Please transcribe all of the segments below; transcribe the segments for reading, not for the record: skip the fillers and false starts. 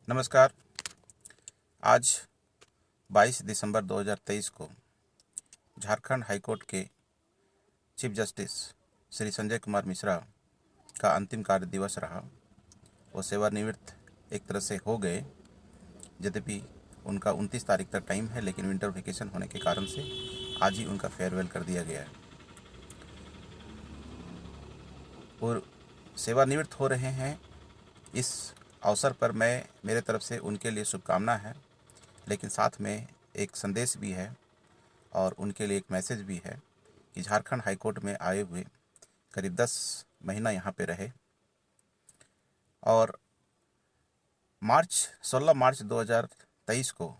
नमस्कार। आज 22 दिसंबर 2023 को झारखंड हाईकोर्ट के चीफ जस्टिस श्री संजय कुमार मिश्रा का अंतिम कार्य दिवस रहा। वो सेवानिवृत्त एक तरह से हो गए, यद्यपि उनका 29 तारीख तक टाइम है, लेकिन विंटर वेकेशन होने के कारण से आज ही उनका फेयरवेल कर दिया गया है। और सेवानिवृत्त हो रहे हैं, इस अवसर पर मैं मेरे तरफ से उनके लिए शुभकामना है, लेकिन साथ में एक संदेश भी है और उनके लिए एक मैसेज भी है कि झारखंड हाईकोर्ट में आए हुए करीब 10 महीना यहाँ पे रहे और 16 मार्च 2023 को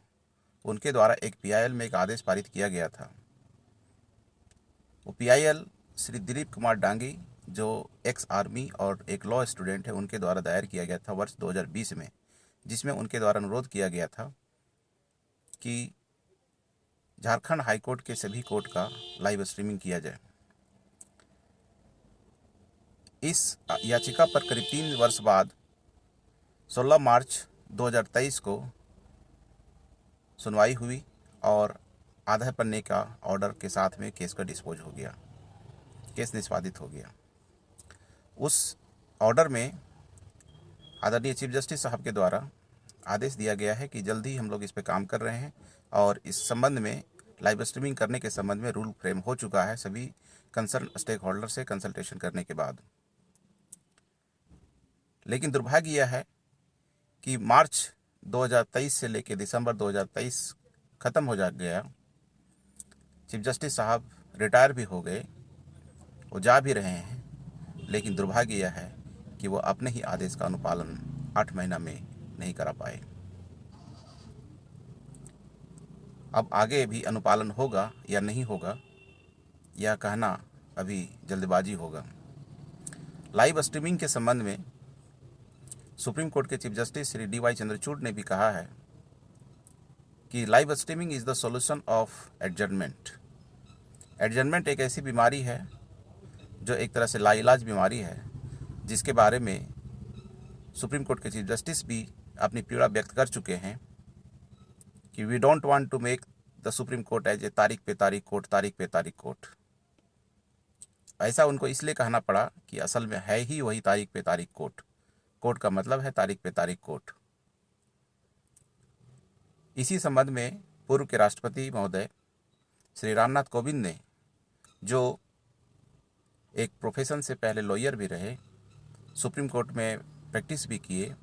उनके द्वारा एक PIL में एक आदेश पारित किया गया था। वो PIL श्री दिलीप कुमार डांगी, जो एक्स आर्मी और एक लॉ स्टूडेंट है, उनके द्वारा दायर किया गया था वर्ष 2020 में, जिसमें उनके द्वारा अनुरोध किया गया था कि झारखंड हाईकोर्ट के सभी कोर्ट का लाइव स्ट्रीमिंग किया जाए। इस याचिका पर करीब 3 वर्ष बाद 16 मार्च 2023 को सुनवाई हुई और आधा पन्ने का ऑर्डर के साथ में केस का डिस्पोज हो गया, केस निष्पादित हो गया। उस ऑर्डर में आदरणीय चीफ जस्टिस साहब के द्वारा आदेश दिया गया है कि जल्द ही हम लोग इस पे काम कर रहे हैं और इस संबंध में लाइव स्ट्रीमिंग करने के संबंध में रूल फ्रेम हो चुका है सभी कंसर्न स्टेक होल्डर से कंसल्टेशन करने के बाद। लेकिन दुर्भाग्य यह है कि मार्च 2023 से लेकर दिसंबर 2023 ख़त्म हो जा गया। चीफ जस्टिस साहब रिटायर भी हो गए, वो जा भी रहे हैं, लेकिन दुर्भाग्य यह है कि वो अपने ही आदेश का अनुपालन 8 महीना में नहीं करा पाए। अब आगे भी अनुपालन होगा या नहीं होगा, यह कहना अभी जल्दबाजी होगा। लाइव स्ट्रीमिंग के संबंध में सुप्रीम कोर्ट के chief justice Shri DY Chandrachud ने भी कहा है कि live streaming is the solution of adjournment. Adjournment एक ऐसी बीमारी है जो एक तरह से लाइलाज बीमारी है, जिसके बारे में सुप्रीम कोर्ट के चीफ जस्टिस भी अपनी पीड़ा व्यक्त कर चुके हैं कि we don't want to make the supreme court as a तारीख पे तारीख कोर्ट, तारीख पे तारीख कोर्ट। ऐसा उनको इसलिए कहना पड़ा कि असल में है ही वही तारीख पे तारीख कोर्ट। कोर्ट का मतलब है तारीख पे तारीख कोर्ट। इसी संबंध में पूर्व के राष्ट्रपति महोदय श्री रामनाथ कोविंद ने, जो एक प्रोफेशन से पहले लॉयर भी रहे, सुप्रीम कोर्ट में प्रैक्टिस भी किए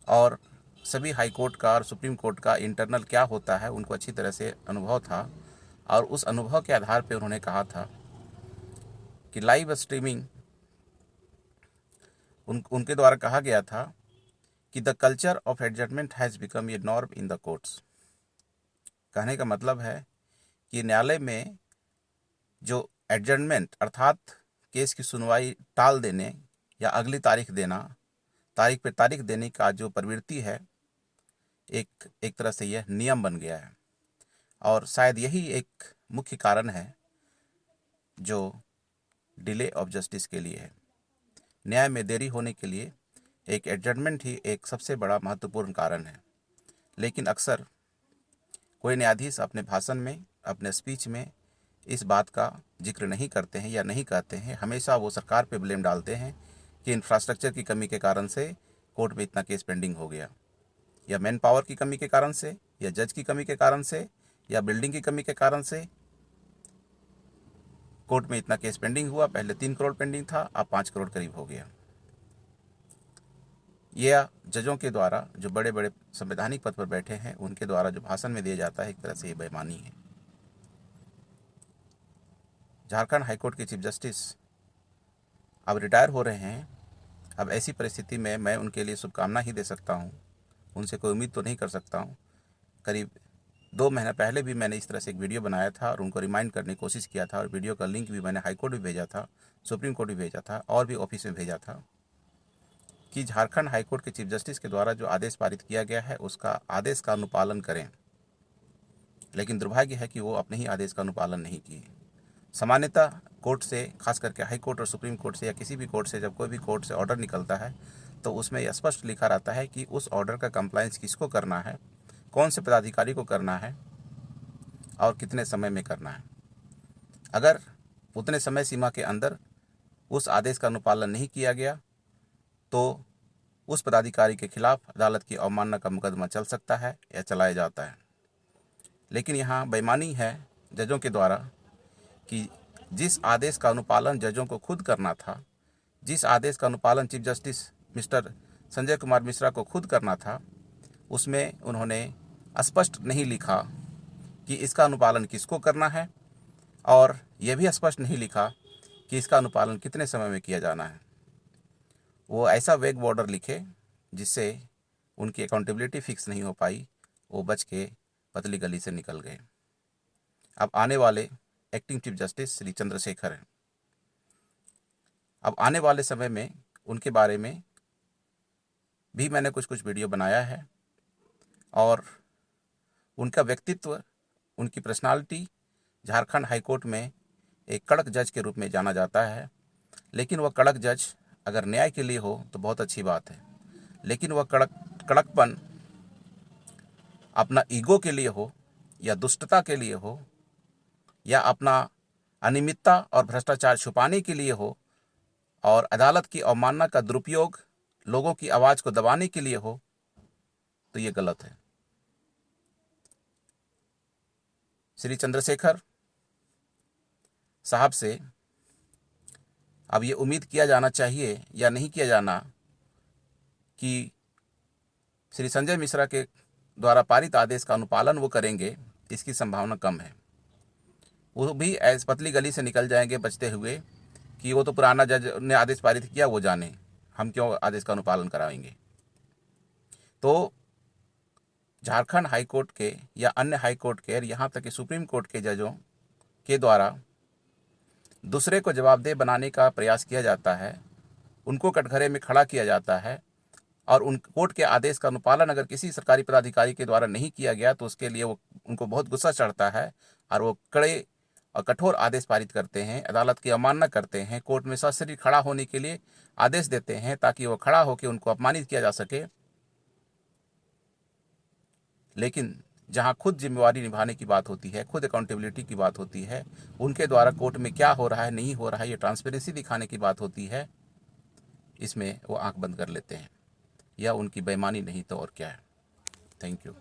और सभी हाई कोर्ट का और सुप्रीम कोर्ट का इंटरनल क्या होता है उनको अच्छी तरह से अनुभव था, और उस अनुभव के आधार पर उन्होंने कहा था कि लाइव स्ट्रीमिंग, उनके द्वारा कहा गया था कि the culture of adjournment has become a norm in the courts. कहने का मतलब है कि न्यायालय में जो एडजर्नमेंट अर्थात केस की सुनवाई टाल देने या अगली तारीख देना, तारीख पे तारीख देने का जो प्रवृत्ति है, एक तरह से यह नियम बन गया है और शायद यही एक मुख्य कारण है जो डिले ऑफ जस्टिस के लिए है। न्याय में देरी होने के लिए एक एडजर्नमेंट ही एक सबसे बड़ा महत्वपूर्ण कारण है। लेकिन अक्सर कोई न्यायाधीश अपने भाषण में, अपने स्पीच में इस बात का जिक्र नहीं करते हैं या नहीं कहते हैं। हमेशा वो सरकार पे ब्लेम डालते हैं कि इंफ्रास्ट्रक्चर की कमी के कारण से कोर्ट में इतना केस पेंडिंग हो गया, या मैन पावर की कमी के कारण से, या जज की कमी के कारण से, या बिल्डिंग की कमी के कारण से कोर्ट में इतना केस पेंडिंग हुआ। पहले 3 करोड़ पेंडिंग था, अब 5 करोड़ करीब हो गया। यह जजों के द्वारा, जो बड़े बड़े संवैधानिक पद पर बैठे हैं, उनके द्वारा जो भाषण में दिया जाता है, एक तरह से ये बेईमानी है। झारखंड हाईकोर्ट के चीफ जस्टिस अब रिटायर हो रहे हैं। अब ऐसी परिस्थिति में मैं उनके लिए शुभकामना ही दे सकता हूँ, उनसे कोई उम्मीद तो नहीं कर सकता हूँ। करीब 2 महीना पहले भी मैंने इस तरह से एक वीडियो बनाया था और उनको रिमाइंड करने की कोशिश किया था, और वीडियो का लिंक भी मैंने हाई कोर्ट भी भेजा था, सुप्रीम कोर्ट भी भेजा था और भी ऑफिस में भेजा था कि झारखंड हाई कोर्ट के चीफ जस्टिस के द्वारा जो आदेश पारित किया गया है उसका आदेश का अनुपालन करें। लेकिन दुर्भाग्य है कि वो अपने ही आदेश का अनुपालन नहीं किए। सामान्यतः कोर्ट से, खास करके हाई कोर्ट और सुप्रीम कोर्ट से या किसी भी कोर्ट से, जब कोई भी कोर्ट से ऑर्डर निकलता है तो उसमें यह स्पष्ट लिखा रहता है कि उस ऑर्डर का कंप्लायंस किसको करना है, कौन से पदाधिकारी को करना है और कितने समय में करना है। अगर उतने समय सीमा के अंदर उस आदेश का अनुपालन नहीं किया गया तो उस पदाधिकारी के खिलाफ अदालत की अवमानना का मुकदमा चल सकता है या चलाया जाता है। लेकिन यहाँ बेईमानी है जजों के द्वारा कि जिस आदेश का अनुपालन जजों को खुद करना था, जिस आदेश का अनुपालन chief justice mister Sanjay Kumar Mishra को खुद करना था, उसमें उन्होंने स्पष्ट नहीं लिखा कि इसका अनुपालन किसको करना है और यह भी स्पष्ट नहीं लिखा कि इसका अनुपालन कितने समय में किया जाना है। वो ऐसा वेग बॉर्डर लिखे जिससे उनकी अकाउंटेबिलिटी फिक्स नहीं हो पाई, वो बच के पतली गली से निकल गए। अब आने वाले acting chief justice Shri Chandrashekhar हैं। अब आने वाले समय में उनके बारे में भी मैंने कुछ वीडियो बनाया है और उनका व्यक्तित्व, उनकी पर्सनालिटी झारखंड हाईकोर्ट में एक कड़क जज के रूप में जाना जाता है। लेकिन वह कड़क जज अगर न्याय के लिए हो तो बहुत अच्छी बात है, लेकिन वह कड़कपन अपना ईगो के लिए हो या दुष्टता के लिए हो या अपना अनियमितता और भ्रष्टाचार छुपाने के लिए हो और अदालत की अवमानना का दुरुपयोग लोगों की आवाज़ को दबाने के लिए हो तो ये गलत है। श्री चंद्रशेखर साहब से अब ये उम्मीद किया जाना चाहिए या नहीं किया जाना कि श्री संजय मिश्रा के द्वारा पारित आदेश का अनुपालन वो करेंगे, इसकी संभावना कम है। वो भी ऐसे पतली गली से निकल जाएंगे बचते हुए कि वो तो पुराना जज ने आदेश पारित किया, वो जाने, हम क्यों आदेश का अनुपालन कराएंगे। तो झारखंड हाई कोर्ट के या अन्य हाई कोर्ट के, यहाँ तक कि सुप्रीम कोर्ट के जजों के द्वारा दूसरे को जवाबदेह बनाने का प्रयास किया जाता है, उनको कटघरे में खड़ा किया जाता है और उन कोर्ट के आदेश का अनुपालन अगर किसी सरकारी पदाधिकारी के द्वारा नहीं किया गया तो उसके लिए वो उनको बहुत गुस्सा चढ़ता है और वो कड़े और कठोर आदेश पारित करते हैं, अदालत की अवमानना करते हैं, कोर्ट में सशरीर खड़ा होने के लिए आदेश देते हैं ताकि वो खड़ा होकर उनको अपमानित किया जा सके। लेकिन जहां खुद जिम्मेवारी निभाने की बात होती है, खुद अकाउंटेबिलिटी की बात होती है, उनके द्वारा कोर्ट में क्या हो रहा है नहीं हो रहा है ये ट्रांसपेरेंसी दिखाने की बात होती है, इसमें वो आंख बंद कर लेते हैं। यह उनकी बेईमानी नहीं तो और क्या है। Thank you.